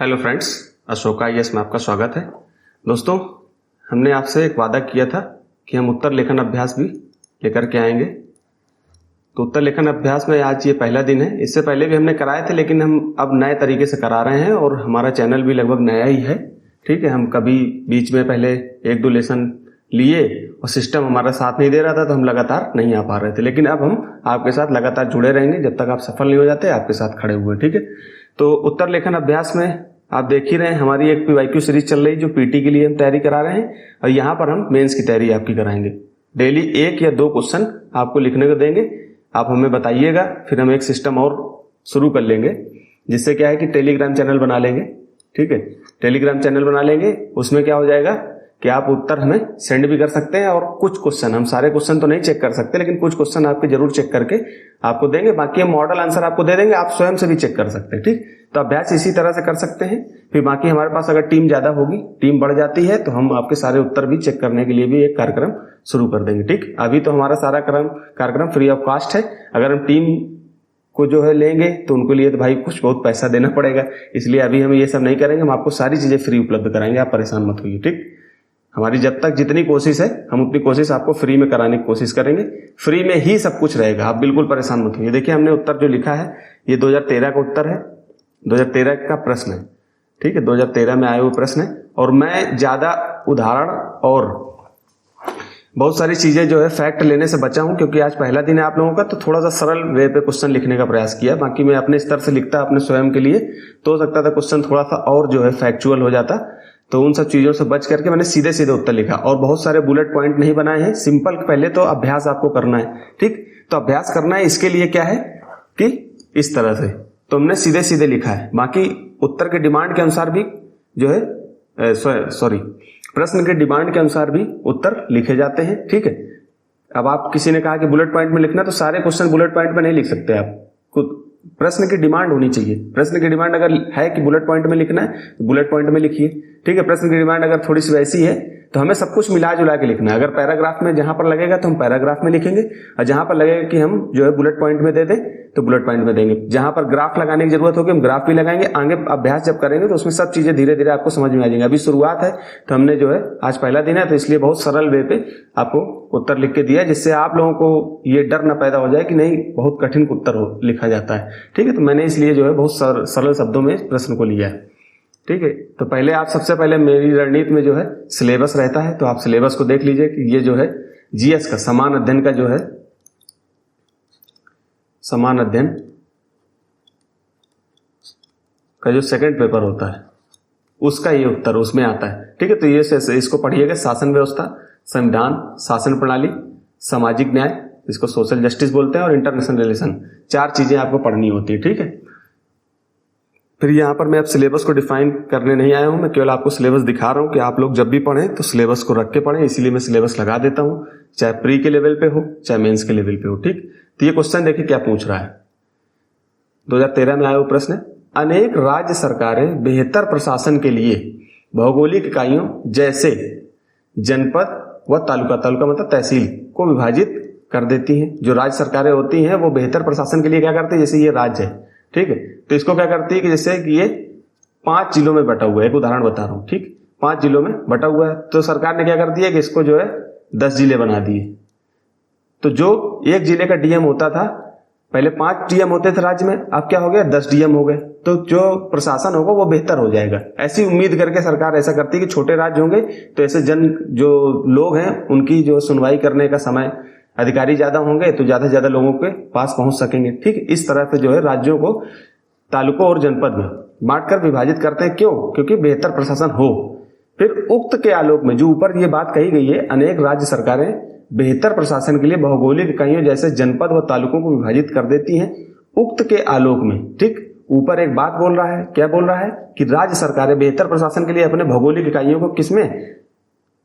Hello friends, Ashok IAS में आपका स्वागत है। दोस्तों, हमने आपसे एक वादा किया था कि हम उत्तर लेखन अभ्यास भी लेकर के आएंगे। तो उत्तर लेखन अभ्यास में आज ये पहला दिन है। इससे पहले भी हमने कराए थे, लेकिन हम अब नए तरीके से करा रहे हैं और हमारा चैनल भी लगभग नया ही है। ठीक है, हम कभी बीच में पहले एक दो लेसन लिए और सिस्टम हमारा साथ नहीं दे रहा था, तो हम लगातार नहीं आ पा रहे थे। लेकिन अब हम आपके साथ लगातार जुड़े रहेंगे जब तक आप सफल नहीं हो जाते, आपके साथ खड़े हुए। ठीक है, तो उत्तर लेखन अभ्यास में आप देख ही रहे हैं, हमारी एक PYQ सीरीज चल रही है जो पीटी के लिए हम तैयारी करा रहे हैं, और यहाँ पर हम मेंस की तैयारी आपकी कराएंगे। डेली 1 या 2 क्वेश्चन आपको लिखने को देंगे, आप हमें बताइएगा, फिर हम एक सिस्टम और शुरू कर लेंगे, जिससे क्या है कि टेलीग्राम चैनल बना लेंगे। ठीक है, टेलीग्राम चैनल बना लेंगे, उसमें क्या हो जाएगा कि आप उत्तर हमें सेंड भी कर सकते हैं, और कुछ क्वेश्चन, हम सारे क्वेश्चन तो नहीं चेक कर सकते, लेकिन कुछ क्वेश्चन आपके जरूर चेक करके आपको देंगे। बाकी हम मॉडल आंसर आपको दे देंगे, आप स्वयं से भी चेक कर सकते हैं। ठीक, तो अभ्यास इसी तरह से कर सकते हैं। फिर बाकी हमारे पास अगर टीम ज्यादा होगी, टीम बढ़ जाती है, तो हम आपके सारे उत्तर भी चेक करने के लिए भी एक कार्यक्रम शुरू कर देंगे। ठीक, अभी तो हमारा सारा कार्यक्रम फ्री ऑफ कॉस्ट है। अगर हम टीम को जो है लेंगे तो उनके लिए तो भाई कुछ बहुत पैसा देना पड़ेगा, इसलिए अभी हम ये सब नहीं करेंगे। हम आपको सारी चीजें फ्री उपलब्ध कराएंगे, आप परेशान मत होइए। ठीक, हमारी जब तक जितनी कोशिश है, हम उतनी कोशिश आपको फ्री में कराने की कोशिश करेंगे। फ्री में ही सब कुछ रहेगा, आप बिल्कुल परेशान मत होइए। देखिए, हमने उत्तर जो लिखा है ये 2013 का उत्तर है, 2013 का प्रश्न है। ठीक है, 2013 में आए हुए प्रश्न है, और मैं ज्यादा उदाहरण और बहुत सारी चीजें जो है फैक्ट लेने से बचा हूं, क्योंकि आज पहला दिन है आप लोगों का, तो थोड़ा सा सरल वे पे क्वेश्चन लिखने का प्रयास किया। बाकी मैं अपने स्तर से लिखता अपने स्वयं के लिए, तो हो सकता था क्वेश्चन थोड़ा सा और जो है फैक्चुअल हो जाता, तो उन सब चीजों से बच करके मैंने सीधे सीधे उत्तर लिखा, और बहुत सारे बुलेट पॉइंट नहीं बनाए हैं। सिंपल पहले तो अभ्यास आपको करना है। ठीक, तो अभ्यास करना है, इसके लिए क्या है कि इस तरह से तो हमने सीधे सीधे लिखा है। बाकी उत्तर के डिमांड के अनुसार भी जो है प्रश्न के डिमांड के अनुसार भी उत्तर लिखे जाते हैं। ठीक है, अब आप किसी ने कहा कि बुलेट पॉइंट में लिखना, तो सारे क्वेश्चन बुलेट पॉइंट में नहीं लिख सकते आप, खुद प्रश्न की डिमांड होनी चाहिए। प्रश्न की डिमांड अगर है कि बुलेट पॉइंट में लिखना है, तो बुलेट पॉइंट में लिखिए। ठीक है, प्रश्न की डिमांड अगर थोड़ी सी वैसी है, तो हमें सब कुछ मिला जुला के लिखना है। अगर पैराग्राफ में जहां पर लगेगा तो हम पैराग्राफ में लिखेंगे, और जहां पर लगेगा कि हम जो है बुलेट पॉइंट में दे दें तो बुलेट पॉइंट में देंगे। जहां पर ग्राफ लगाने की जरूरत होगी हम ग्राफ भी लगाएंगे। आगे अभ्यास जब करेंगे तो उसमें सब चीजें धीरे धीरे आपको समझ में आ जाएंगी। अभी शुरुआत है, तो हमने जो है आज पहला दिन है, तो इसलिए बहुत सरल वे पे आपको उत्तर लिख के दिया, जिससे आप लोगों को ये डर न पैदा हो जाए कि नहीं बहुत कठिन उत्तर लिखा जाता है। ठीक है, तो मैंने इसलिए जो है बहुत सरल शब्दों में प्रश्न को लिया है। ठीक है, तो पहले आप सबसे पहले मेरी रणनीति में जो है सिलेबस रहता है, तो आप सिलेबस को देख लीजिए कि ये जो है जीएस का समान अध्ययन का जो है समान अध्ययन का जो सेकंड पेपर होता है, उसका ये उत्तर उसमें आता है। ठीक है, तो ये इसको पढ़िएगा। शासन व्यवस्था, संविधान, शासन प्रणाली, सामाजिक न्याय, इसको सोशल जस्टिस बोलते हैं, और इंटरनेशनल रिलेशन, 4 चीजें आपको पढ़नी होती है। ठीक है, फिर यहाँ पर मैं अब सिलेबस को डिफाइन करने नहीं आया हूं, मैं केवल आपको सिलेबस दिखा रहा हूं कि आप लोग जब भी पढ़ें तो सिलेबस को रख के पढ़ें, इसीलिए मैं सिलेबस लगा देता हूं, चाहे प्री के लेवल पे हो चाहे मेंस के लेवल पे हो। ठीक, तो ये क्वेश्चन देखिए क्या पूछ रहा है। 2013 में आया हुआ प्रश्न है, अनेक राज्य सरकारें बेहतर प्रशासन के लिए भौगोलिक इकाइयों जैसे जनपद व तालुका मतलब तहसील को विभाजित कर देती हैं। जो राज्य सरकारें होती हैं वो बेहतर प्रशासन के लिए क्या करती है, जैसे ये राज्य है, ठीक है, तो इसको क्या करती है कि जैसे कि ये 5 जिलों में बटा हुआ है, एक उदाहरण बता रहा हूं। ठीक, 5 जिलों में बटा हुआ है, तो सरकार ने क्या कर दिया कि इसको जो है 10 जिले बना दिए। तो जो एक जिले का डीएम होता था, पहले 5 डीएम होते थे राज्य में, अब क्या हो गया 10 डीएम हो गए, तो जो प्रशासन होगा वो बेहतर हो जाएगा। ऐसी उम्मीद करके सरकार ऐसा करती है कि छोटे राज्य होंगे तो ऐसे जो लोग हैं उनकी जो सुनवाई करने का समय, अधिकारी ज्यादा होंगे तो ज्यादा से ज्यादा लोगों के पास पहुंच सकेंगे। ठीक, इस तरह से जो है राज्यों को तालुकों और जनपद में बांटकर विभाजित करते हैं। क्यों? क्योंकि बेहतर प्रशासन हो। फिर उक्त के आलोक में जो ऊपर ये बात कही गई है, अनेक राज्य सरकारें बेहतर प्रशासन के लिए भौगोलिक इकाइयों जैसे जनपद व तालुकों को विभाजित कर देती हैं। उक्त के आलोक में, ठीक, ऊपर एक बात बोल रहा है, क्या बोल रहा है कि राज्य सरकारें बेहतर प्रशासन के लिए अपने भौगोलिक इकाइयों को किसमें,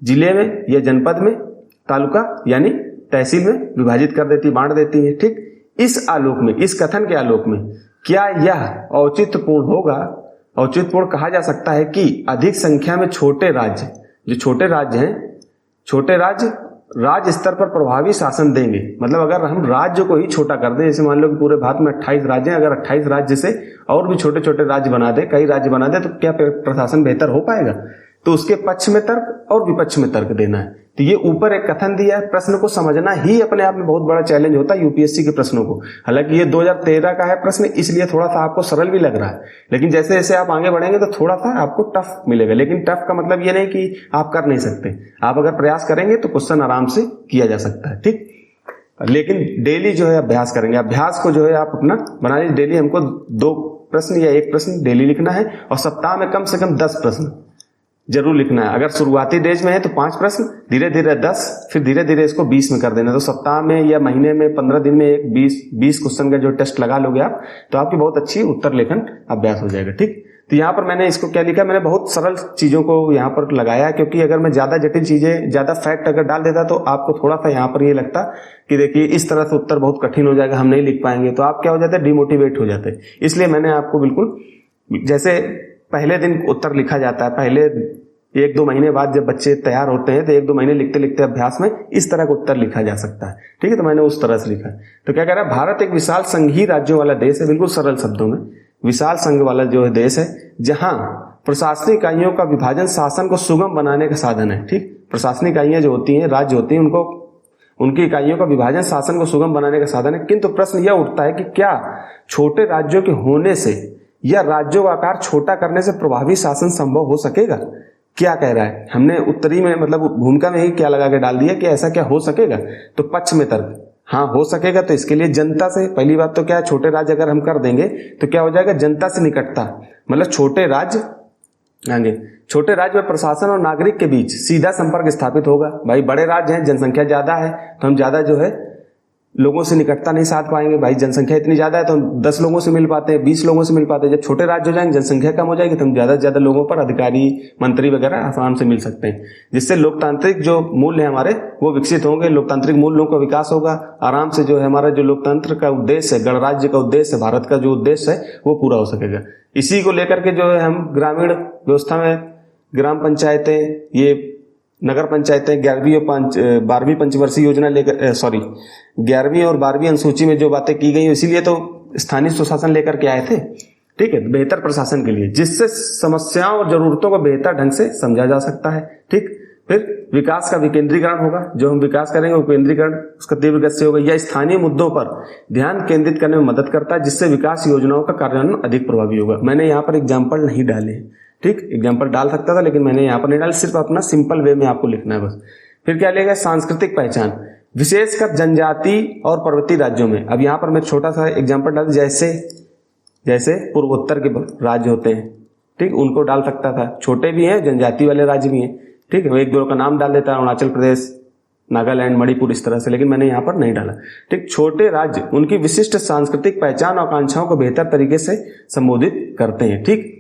जिले में या जनपद में, तालुका यानी तहसील में विभाजित कर देती, बांट देती है। ठीक, इस आलोक में, इस कथन के आलोक में क्या यह औचित्यपूर्ण होगा, औचित्यपूर्ण कहा जा सकता है कि अधिक संख्या में छोटे राज्य, जो छोटे राज्य हैं, छोटे राज्य राज्य स्तर पर प्रभावी शासन देंगे। मतलब अगर हम राज्य को ही छोटा कर दें, जैसे मान लो कि पूरे भारत में 28 राज्य हैं, अगर 28 राज्य से और भी छोटे छोटे राज्य बना दे, कई राज्य बना दे, तो क्या प्रशासन बेहतर हो पाएगा? तो उसके पक्ष में तर्क और विपक्ष में तर्क देना है। तो ये ऊपर एक कथन दिया है, प्रश्न को समझना ही अपने आप में बहुत बड़ा चैलेंज होता है यूपीएससी के प्रश्नों को। हालांकि ये 2013 का है प्रश्न, इसलिए थोड़ा सा आपको सरल भी लग रहा है, लेकिन जैसे जैसे आप आगे बढ़ेंगे तो थोड़ा सा आपको टफ मिलेगा। लेकिन टफ का मतलब ये नहीं कि आप कर नहीं सकते, आप अगर प्रयास करेंगे तो क्वेश्चन आराम से किया जा सकता है, ठीक। लेकिन डेली जो है अभ्यास करेंगे, अभ्यास को जो है आप अपना बना लीजिए। डेली हमको 2 प्रश्न या 1 प्रश्न डेली लिखना है, और सप्ताह में कम से कम 10 प्रश्न जरूर लिखना है। अगर शुरुआती डेज में है तो 5 प्रश्न, धीरे धीरे 10, फिर धीरे धीरे इसको 20 में कर देना। तो सप्ताह में या महीने में 15 दिन में एक 20 क्वेश्चन का जो टेस्ट लगा लोगे आप, तो आपकी बहुत अच्छी उत्तर लेखन अभ्यास हो जाएगा, ठीक। तो यहाँ पर मैंने इसको क्या लिखा, मैंने बहुत सरल चीजों को यहाँ पर लगाया, क्योंकि अगर मैं ज्यादा जटिल चीजें, ज्यादा फैक्ट अगर डाल देता तो आपको थोड़ा सा यहाँ पर ये लगता कि देखिए इस तरह से उत्तर बहुत कठिन हो जाएगा, हम नहीं लिख पाएंगे, तो आप क्या हो जाते हैं, डिमोटिवेट हो जाते हैं। इसलिए मैंने आपको बिल्कुल, जैसे पहले दिन उत्तर लिखा जाता है, पहले 1-2 महीने बाद जब बच्चे तैयार होते हैं तो 1-2 महीने लिखते लिखते अभ्यास में इस तरह का उत्तर लिखा जा सकता है, ठीक है। तो मैंने उस तरह से लिखा है। तो क्या कह रहा है, भारत एक विशाल संघीय राज्यों वाला देश है, बिल्कुल सरल शब्दों में, विशाल संघ वाला जो है देश है, जहां प्रशासनिक इकाइयों का विभाजन शासन को सुगम बनाने का साधन है, ठीक। प्रशासनिक इकाइयां जो होती हैं, राज्य होती हैं, उनको, उनकी इकाइयों का विभाजन शासन को सुगम बनाने का साधन है। किंतु प्रश्न यह उठता है कि क्या छोटे राज्यों के होने से या राज्यों का आकार छोटा करने से प्रभावी शासन संभव हो सकेगा? क्या कह रहा है, हमने उत्तरी में मतलब भूमिका में ही क्या लगा के डाल दिया कि ऐसा क्या हो सकेगा? तो पक्ष में तर्क, हाँ हो सकेगा। तो इसके लिए जनता से, पहली बात तो क्या है, छोटे राज्य अगर हम कर देंगे तो क्या हो जाएगा, जनता से निकटता, मतलब छोटे राज्य आगे, छोटे राज्य में प्रशासन और नागरिक के बीच सीधा संपर्क स्थापित होगा। भाई बड़े राज्य हैं, जनसंख्या ज्यादा है, तो हम ज्यादा जो है लोगों से निकटता नहीं साध पाएंगे। भाई जनसंख्या इतनी ज्यादा है तो हम 10 लोगों से मिल पाते हैं, 20 लोगों से मिल पाते हैं। जब छोटे राज्य हो जाएंगे, जनसंख्या कम हो जाएगी, तो हम ज्यादा से ज्यादा लोगों पर अधिकारी, मंत्री वगैरह आराम से मिल सकते हैं, जिससे लोकतांत्रिक जो मूल्य है हमारे वो विकसित होंगे, लोकतांत्रिक मूल्यों का विकास होगा। आराम से जो है हमारा जो लोकतंत्र का उद्देश्य है, गणराज्य का उद्देश्य है, भारत का जो उद्देश्य है वो पूरा हो सकेगा। इसी को लेकर के जो है हम ग्रामीण व्यवस्था में ग्राम पंचायतें, ये नगर पंचायतें 11वीं और 12वीं पंचवर्षीय योजना लेकर 11वीं और 12वीं अनुसूची में जो बातें की गई, इसीलिए तो स्थानीय सुशासन लेकर के आए थे, ठीक है, बेहतर प्रशासन के लिए, जिससे समस्याओं और जरूरतों को बेहतर ढंग से समझा जा सकता है, ठीक। फिर विकास का विकेंद्रीकरण होगा, जो हम विकास करेंगे वो केंद्रीकरण उसका तीव्र गति से होगा। यह स्थानीय मुद्दों पर ध्यान केंद्रित करने में मदद करता है, जिससे विकास योजनाओं का कार्यान्वयन अधिक प्रभावी होगा। मैंने यहाँ पर एग्जाम्पल नहीं डाले, ठीक, एग्जाम्पल डाल सकता था लेकिन मैंने यहाँ पर नहीं डाल, सिर्फ अपना सिंपल वे में आपको लिखना है बस। फिर क्या लेगा, सांस्कृतिक पहचान, विशेषकर जनजाति और पर्वतीय राज्यों में। अब यहाँ पर मैं छोटा सा एग्जाम्पल डाल, जैसे पूर्वोत्तर के राज्य होते हैं, ठीक, उनको डाल सकता था, छोटे भी हैं, जनजाति वाले राज्य भी हैं, ठीक है, 1-2 का नाम डाल देता है, अरुणाचल प्रदेश, नागालैंड, मणिपुर, इस तरह से, लेकिन मैंने यहाँ पर नहीं डाला, ठीक। छोटे राज्य उनकी विशिष्ट सांस्कृतिक पहचान और आकांक्षाओं को बेहतर तरीके से संबोधित करते हैं, ठीक।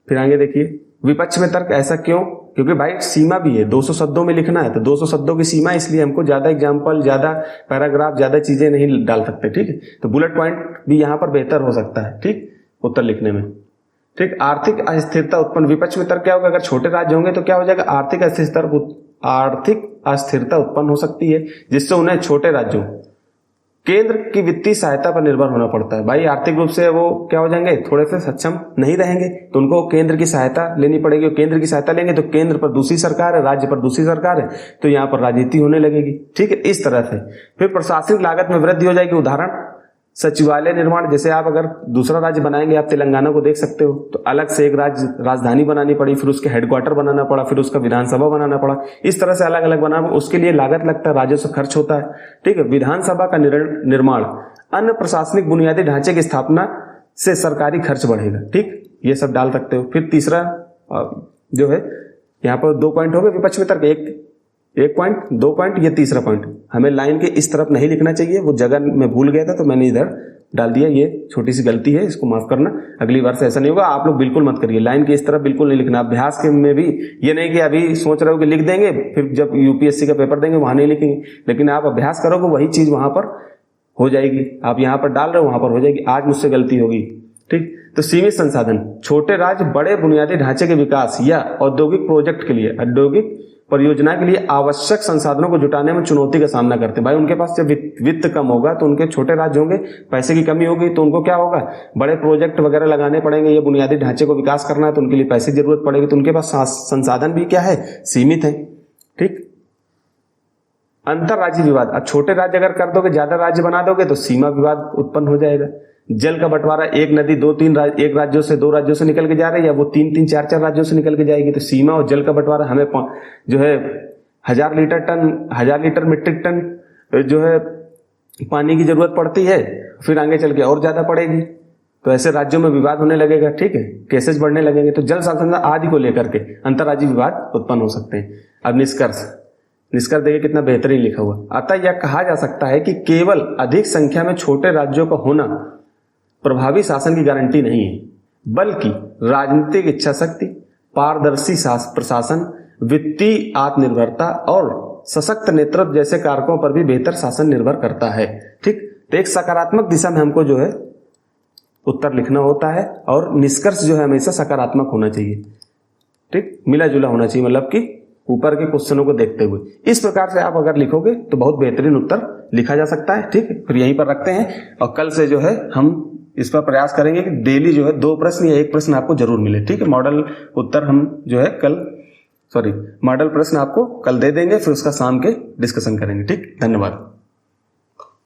फिर आगे देखिए, विपक्ष में तर्क, ऐसा क्यों? क्योंकि भाई सीमा भी है, 200 शब्दों में लिखना है, तो 200 शब्दों की सीमा, इसलिए हमको ज्यादा एग्जाम्पल, ज्यादा पैराग्राफ, ज्यादा चीजें नहीं डाल सकते, ठीक है। तो बुलेट पॉइंट भी यहाँ पर बेहतर हो सकता है, ठीक, उत्तर लिखने में, ठीक। आर्थिक अस्थिरता उत्पन्न, विपक्ष में तर्क क्या होगा, अगर छोटे राज्य होंगे तो क्या हो जाएगा, आर्थिक अस्थिरता उत्पन्न हो सकती है, जिससे उन्हें, छोटे राज्यों, केंद्र की वित्तीय सहायता पर निर्भर होना पड़ता है। भाई आर्थिक रूप से वो क्या हो जाएंगे, थोड़े से सक्षम नहीं रहेंगे, तो उनको केंद्र की सहायता लेनी पड़ेगी। केंद्र की सहायता लेंगे तो केंद्र पर दूसरी सरकार है, राज्य पर दूसरी सरकार है, तो यहाँ पर राजनीति होने लगेगी, ठीक है, इस तरह से। फिर प्रशासनिक लागत में वृद्धि हो जाएगी, उदाहरण सचिवालय निर्माण, जैसे आप अगर दूसरा राज्य बनाएंगे, आप तेलंगाना को देख सकते हो, तो अलग से एक राजधानी बनानी पड़ी, फिर उसके हेडक्वार्टर बनाना पड़ा, फिर उसका विधानसभा बनाना पड़ा, इस तरह से अलग अलग बनाना, उसके लिए लागत लगता है, राजस्व खर्च होता है, ठीक है। विधानसभा का निर्माण, अन्य प्रशासनिक बुनियादी ढांचे की स्थापना से सरकारी खर्च बढ़ेगा, ठीक, ये सब डाल सकते हो। फिर तीसरा जो है, यहाँ पर 2 पॉइंट हो गए विपक्ष में तर्क, एक पॉइंट, 2 पॉइंट, ये तीसरा पॉइंट। हमें लाइन के इस तरफ नहीं लिखना चाहिए, वो जगह मैं भूल गया था तो मैंने इधर डाल दिया, ये छोटी सी गलती है, इसको माफ करना, अगली बार से ऐसा नहीं होगा। आप लोग बिल्कुल मत करिए, लाइन के इस तरफ बिल्कुल नहीं लिखना। अभ्यास के में भी ये नहीं कि अभी सोच रहे हो कि लिख देंगे, फिर जब यूपीएससी का पेपर देंगे वहां नहीं लिखेंगे, लेकिन आप अभ्यास करोगे वही चीज वहां पर हो जाएगी। आप यहाँ पर डाल रहे हो, वहां पर हो जाएगी। आज मुझसे गलती होगी, ठीक। तो सीमित संसाधन, छोटे राज्य बड़े बुनियादी ढांचे के विकास या औद्योगिक प्रोजेक्ट के लिए, औद्योगिक परियोजना के लिए आवश्यक संसाधनों को जुटाने में चुनौती का सामना करते हैं। भाई उनके पास जब वित्त कम होगा तो उनके छोटे राज्य होंगे, पैसे की कमी होगी तो उनको क्या होगा, बड़े प्रोजेक्ट वगैरह लगाने पड़ेंगे, ये बुनियादी ढांचे को विकास करना है तो उनके लिए पैसे की जरूरत पड़ेगी, तो उनके पास संसाधन भी क्या है, सीमित है। ठीक। अंतर राज्य विवाद, अब छोटे राज्य अगर कर दोगे, ज्यादा राज्य बना दोगे तो सीमा विवाद उत्पन्न हो जाएगा। जल का बंटवारा, एक नदी एक राज्यों से 2 राज्यों से निकल के जा रही है, या वो 3-3 4-4 राज्यों से निकल के जाएगी, तो सीमा और जल का बंटवारा हमें जो है 1000 लीटर मीट्रिक टन जो है पानी की जरूरत पड़ती है, फिर आगे चल के और ज्यादा पड़ेगी, तो ऐसे राज्यों में विवाद होने लगेगा। ठीक है, केसेस बढ़ने लगेंगे, तो जल संसाधन आदि को लेकर के अंतर्राज्यीय विवाद उत्पन्न हो सकते हैं। अब निष्कर्ष देखिए कितना बेहतरीन लिखा हुआ। अतः यह कहा जा सकता है कि केवल अधिक संख्या में छोटे राज्यों का होना प्रभावी शासन की गारंटी नहीं है, बल्कि राजनीतिक इच्छा शक्ति, पारदर्शी प्रशासन, वित्तीय आत्मनिर्भरता और सशक्त नेतृत्व जैसे कारकों पर भी बेहतर शासन निर्भर करता है। ठीक, तो एक सकारात्मक दिशा में हमको जो है उत्तर लिखना होता है, और निष्कर्ष जो है हमेशा सकारात्मक होना चाहिए। ठीक, मिला जुला होना चाहिए, मतलब कि ऊपर के क्वेश्चनों को देखते हुए। इस प्रकार से आप अगर लिखोगे तो बहुत बेहतरीन उत्तर लिखा जा सकता है। ठीक, फिर यहीं पर रखते हैं, और कल से जो है हम इस पर प्रयास करेंगे कि डेली जो है 2 प्रश्न या 1 प्रश्न आपको जरूर मिले। ठीक है, मॉडल उत्तर हम जो है मॉडल प्रश्न आपको कल दे देंगे, फिर उसका शाम के डिस्कशन करेंगे। ठीक, धन्यवाद।